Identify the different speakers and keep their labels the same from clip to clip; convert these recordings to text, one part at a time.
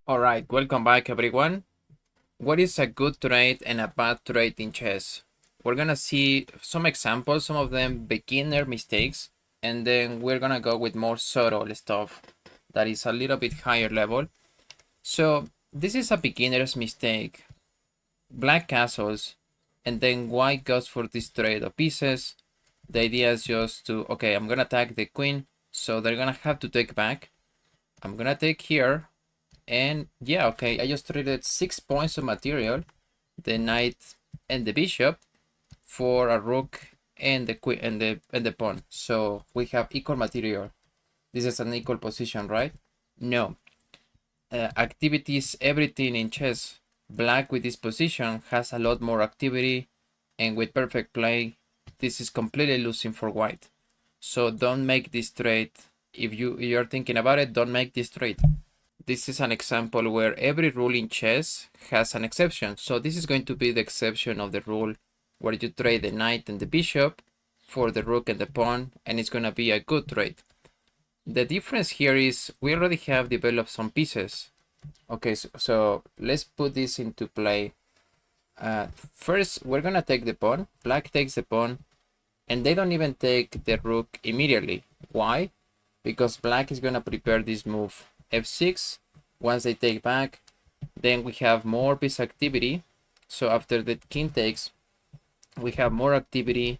Speaker 1: All right, welcome back everyone. What is a good trade and a bad trade in chess? We're gonna see some examples, some of them beginner mistakes, and then we're gonna go with more subtle stuff that is a little bit higher level. So this is a beginner's mistake. Black castles, and then white goes for this trade of pieces. The idea is just to, okay, I'm gonna attack the queen, so they're gonna have to take back. I'm gonna take here, and yeah, okay, I just traded 6 points of material, the knight and the bishop, for a rook and the queen and the pawn. So we have equal material. This is an equal position, right? No. Activities, everything in chess. Black with this position has a lot more activity, and with perfect play, this is completely losing for white. So don't make this trade. If you're thinking about it, don't make this trade. This is an example where every rule in chess has an exception. So this is going to be the exception of the rule where you trade the knight and the bishop for the rook and the pawn, and it's going to be a good trade. The difference here is we already have developed some pieces. Okay, so let's put this into play. First, we're going to take the pawn. Black takes the pawn, and they don't even take the rook immediately. Why? Because black is going to prepare this move f6. Once they take back, then we have more piece activity. So after the king takes, we have more activity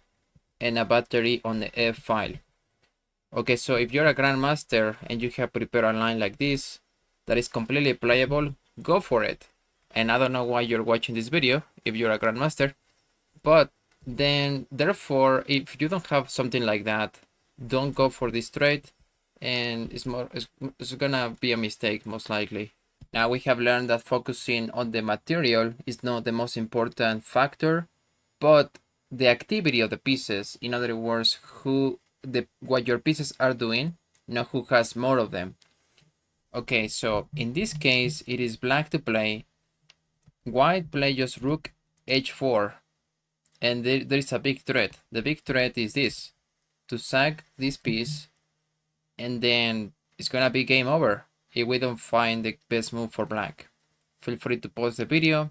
Speaker 1: and a battery on the f file. Okay, so if you're a grandmaster and you have prepared a line like this that is completely playable, go for it. And I don't know why you're watching this video if you're a grandmaster, but then therefore if you don't have something like that, don't go for this trade, and it's gonna be a mistake most likely. Now we have learned that focusing on the material is not the most important factor, but the activity of the pieces. In other words, what your pieces are doing, not who has more of them. Okay, so in this case, it is black to play. White play just rook h4, and there is a big threat. The big threat is this: to sack this piece, and then it's gonna be game over if we don't find the best move for black. Feel free to pause the video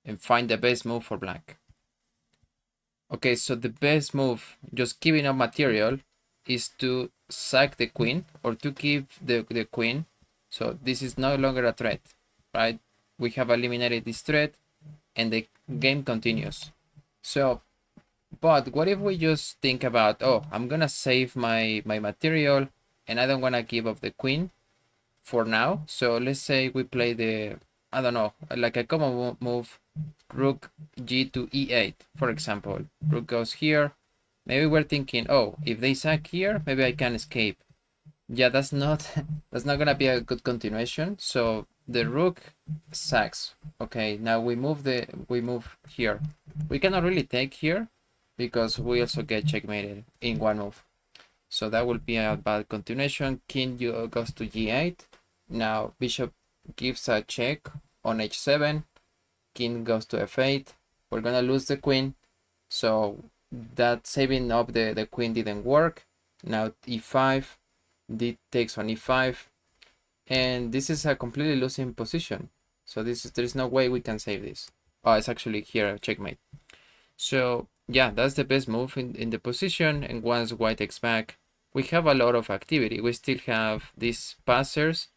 Speaker 1: and find the best move for black. Okay, so the best move, just giving up material, is to sack the queen or to keep the queen. So this is no longer a threat, right? We have eliminated this threat and the game continues. So, but what if we just think about, oh, I'm gonna save my material and I don't wanna give up the queen for now. So let's say we play the, I don't know, like a common move, rook g to e8, for example. Rook goes here. Maybe we're thinking, oh, if they sack here, maybe I can escape. Yeah, that's not that's not gonna be a good continuation. So the rook sacks. Okay, now we move here. We cannot really take here because we also get checkmated in one move. So that will be a bad continuation. King goes to g8. Now bishop gives a check on h7. King goes to f8. We're gonna lose the queen. So that saving up the queen didn't work. Now e5. D takes on e5. And this is a completely losing position. So there is no way we can save this. Oh, it's actually here, checkmate. So yeah, that's the best move in the position. And once white takes back, we have a lot of activity. We still have these passers.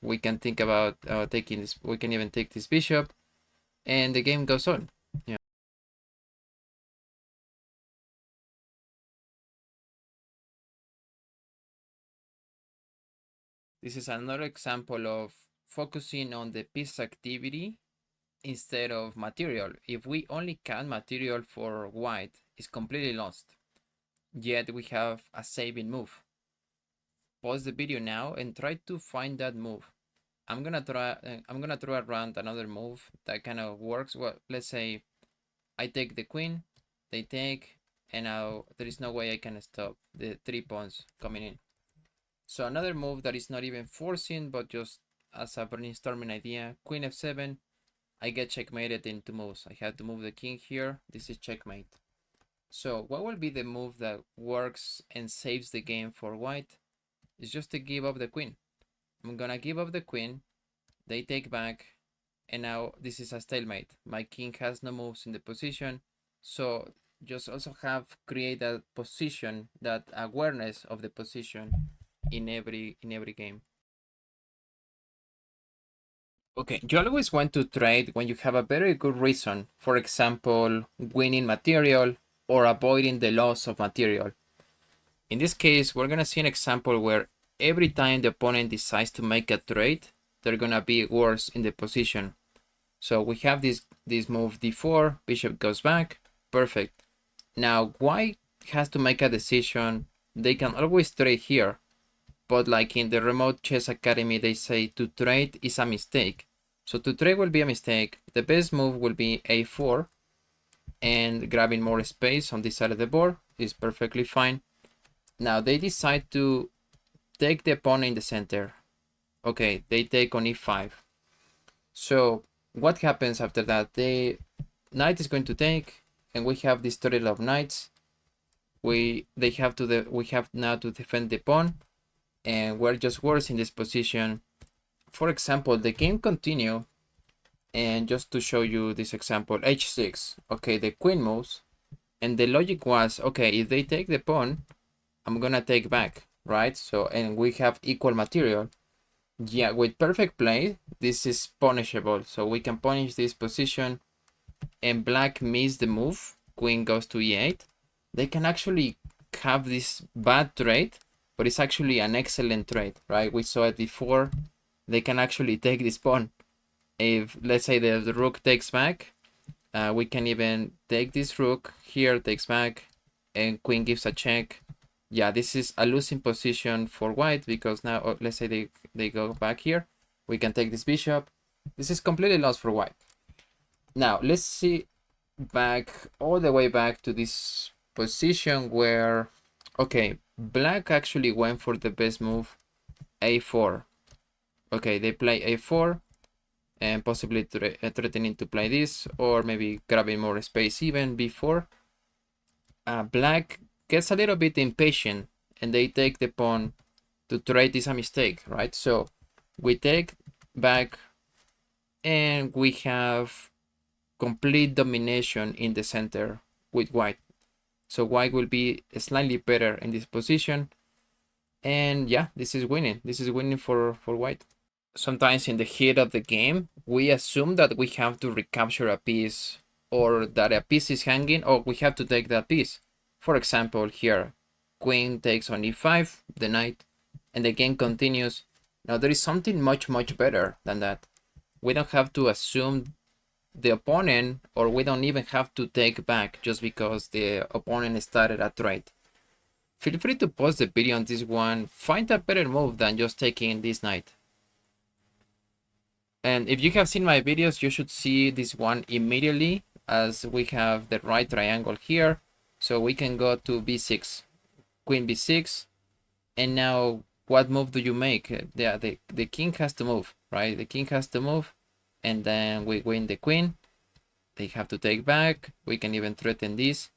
Speaker 1: We can think about taking this. We can even take this bishop, and the game goes on. Yeah. This is another example of focusing on the piece activity instead of material. If we only count material for white, it's completely lost. Yet we have a saving move. Pause the video now and try to find that move. I'm gonna throw around another move that kind of works. Well, let's say I take the queen, they take, and now there is no way I can stop the 3 pawns coming in. So another move that is not even forcing, but just as a brainstorming idea, queen f7, I get checkmated in 2 moves. I have to move the king here. This is checkmate. So what will be the move that works and saves the game for white? It's just to give up the queen. I'm gonna give up the queen. They take back, and now this is a stalemate. My king has no moves in the position, so just also have create that position, that awareness of the position in every game. Okay, you always want to trade when you have a very good reason. For example, winning material or avoiding the loss of material. In this case, we're gonna see an example where every time the opponent decides to make a trade, they're gonna be worse in the position. So we have this move d4, bishop goes back, perfect. Now white has to make a decision. They can always trade here, but like in the Remote Chess Academy, they say to trade is a mistake. So to trade will be a mistake. The best move will be a4, and grabbing more space on this side of the board is perfectly fine. Now they decide to take the pawn in the center. Okay, they take on e5. So what happens after that? The knight is going to take, and we have this turtle of knights. We have now to defend the pawn, and we're just worse in this position. For example, the game continue, and just to show you this example, h6. Okay, the queen moves, and the logic was, okay, if they take the pawn, I'm gonna take back, right? So, and we have equal material. Yeah, with perfect play, this is punishable. So we can punish this position, and black missed the move. Queen goes to e8. They can actually have this bad trade, but it's actually an excellent trade, right? We saw it before. They can actually take this pawn. If, let's say, the rook takes back, we can even take this rook here, takes back, and queen gives a check. Yeah, this is a losing position for white, because now, let's say they go back here. We can take this bishop. This is completely lost for white. Now, let's see back, all the way back to this position where, okay, black actually went for the best move, a4. Okay, they play a4, and possibly threatening to play this, or maybe grabbing more space even before. Black gets a little bit impatient, and they take the pawn to trade. Is a mistake, right? So we take back, and we have complete domination in the center with white. So white will be slightly better in this position, and yeah, this is winning. This is winning for white. Sometimes in the heat of the game, we assume that we have to recapture a piece, or that a piece is hanging, or we have to take that piece. For example, here, queen takes on e5, the knight, and the game continues. Now there is something much better than that. We don't have to assume the opponent, or we don't even have to take back just because the opponent started a trade. Feel free to pause the video on this one. Find a better move than just taking this knight. And if you have seen my videos, you should see this one immediately, as we have the right triangle here. So we can go to b6, queen b6, and now what move do you make? The king has to move, right? The king has to move, and then we win the queen. They have to take back. We can even threaten this.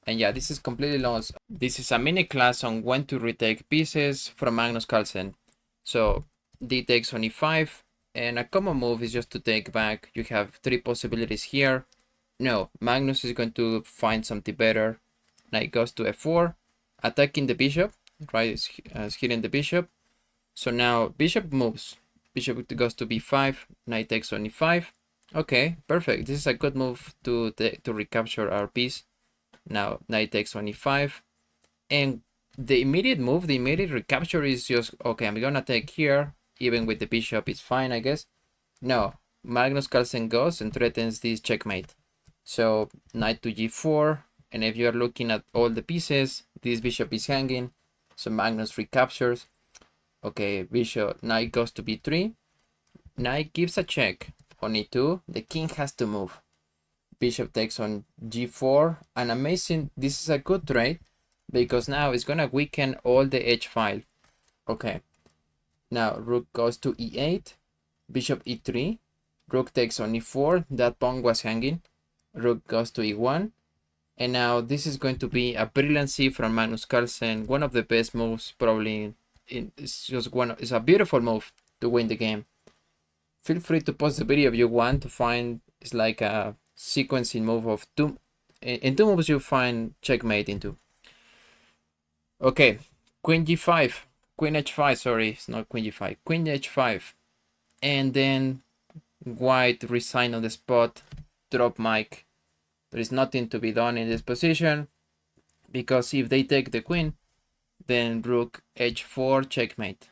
Speaker 1: And yeah, this is completely lost. This is a mini class on when to retake pieces from Magnus Carlsen. So d takes on e5, and a common move is just to take back. You have three possibilities here. No, Magnus is going to find something better. Knight goes to f4, attacking the bishop, right? It's hitting the bishop. So now bishop moves. Bishop goes to b5, knight takes on e5. Okay, perfect. This is a good move to recapture our piece. Now knight takes on e5, and the immediate move, the immediate recapture is just, okay, I'm gonna take here, even with the bishop, it's fine, I guess. No, Magnus Carlsen goes and threatens this checkmate. So knight to g4, and if you're looking at all the pieces, this bishop is hanging, so Magnus recaptures. Okay, bishop, knight goes to b3, knight gives a check on e2, the king has to move. Bishop takes on g4, and amazing, this is a good trade, because now it's gonna weaken all the h file. Okay, now rook goes to e8, bishop e3, rook takes on e4, that pawn was hanging, rook goes to e1, and now this is going to be a brilliancy from Magnus Carlsen, one of the best moves probably. It's a beautiful move to win the game. Feel free to pause the video if you want to find, it's like a sequencing move of two. In two moves you find checkmate into. Okay, queen g5, queen h5, sorry, it's not queen g5, queen h5. And then white resign on the spot, drop mic. There is nothing to be done in this position, because if they take the queen, then rook h4 checkmate.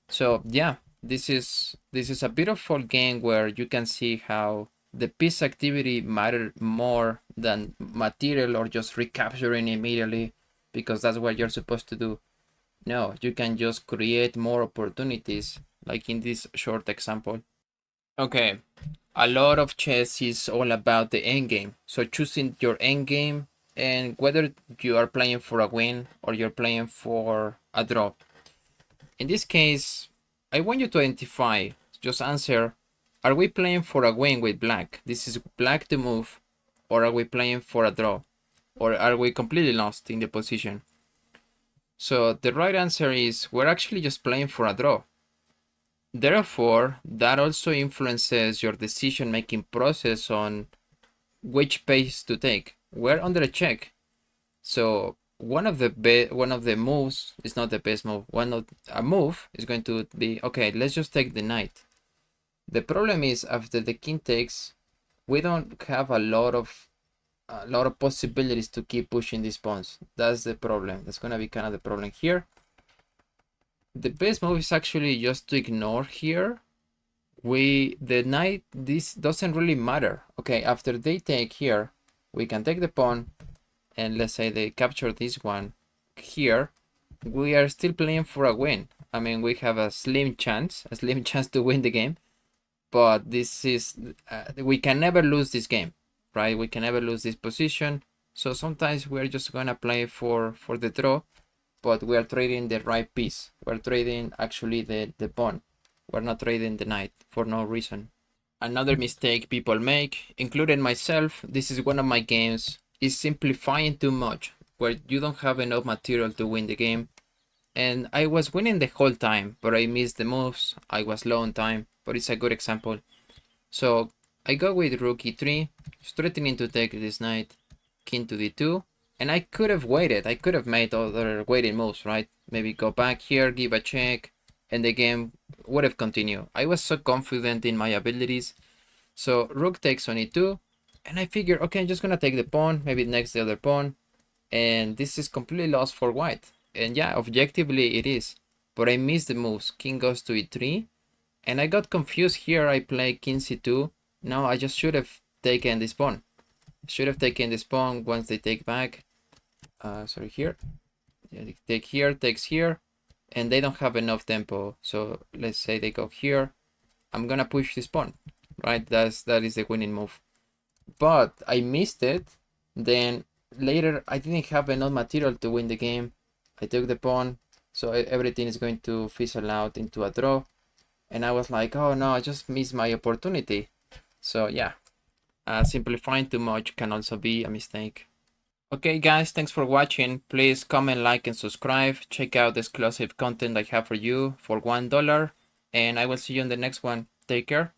Speaker 1: So yeah, this is a beautiful game where you can see how the piece activity matter more than material or just recapturing immediately, because that's what you're supposed to do. No, you can just create more opportunities, like in this short example. Okay, a lot of chess is all about the endgame. So choosing your endgame, and whether you are playing for a win or you're playing for a draw. In this case, I want you to identify, just answer, are we playing for a win with black? This is black to move, or are we playing for a draw? Or are we completely lost in the position? So the right answer is we're actually just playing for a draw. Therefore, that also influences your decision-making process on which pace to take. We're under a check. So one of the moves is not the best move. A move is going to be, okay, let's just take the knight. The problem is after the king takes, we don't have a lot of possibilities to keep pushing these pawns. That's the problem. That's gonna be kind of the problem here. The best move is actually just to ignore here. The knight, this doesn't really matter. Okay, after they take here, we can take the pawn, and let's say they capture this one here, we are still playing for a win. I mean, we have a slim chance to win the game, but this is, we can never lose this game, right? We can never lose this position. So sometimes we're just gonna play for the draw, but we are trading the right piece. We're trading actually the pawn. We're not trading the knight for no reason. Another mistake people make, including myself, this is one of my games, is simplifying too much, where you don't have enough material to win the game. And I was winning the whole time, but I missed the moves, I was low on time, but it's a good example. So I go with rook e3, threatening to take this knight, king to d2, and I could have waited, I could have made other waiting moves, right? Maybe go back here, give a check, and the game would have continued. I was so confident in my abilities. So rook takes on e2, and I figure, okay, I'm just gonna take the pawn, maybe next the other pawn, and this is completely lost for white. And yeah, objectively it is, but I missed the moves. King goes to e3, and I got confused here. I play king c2. No, I just should have taken this pawn. Should have taken this pawn once they take back. Sorry, here. Yeah, they take here, takes here, and they don't have enough tempo. So let's say they go here. I'm gonna push this pawn, right? That is the winning move. But I missed it. Then later I didn't have enough material to win the game. I took the pawn, so everything is going to fizzle out into a draw. And I was like, oh no, I just missed my opportunity. So yeah, simplifying too much can also be a mistake. Okay guys, thanks for watching. Please comment, like, and subscribe. Check out the exclusive content I have for you for $1. And I will see you in the next one. Take care.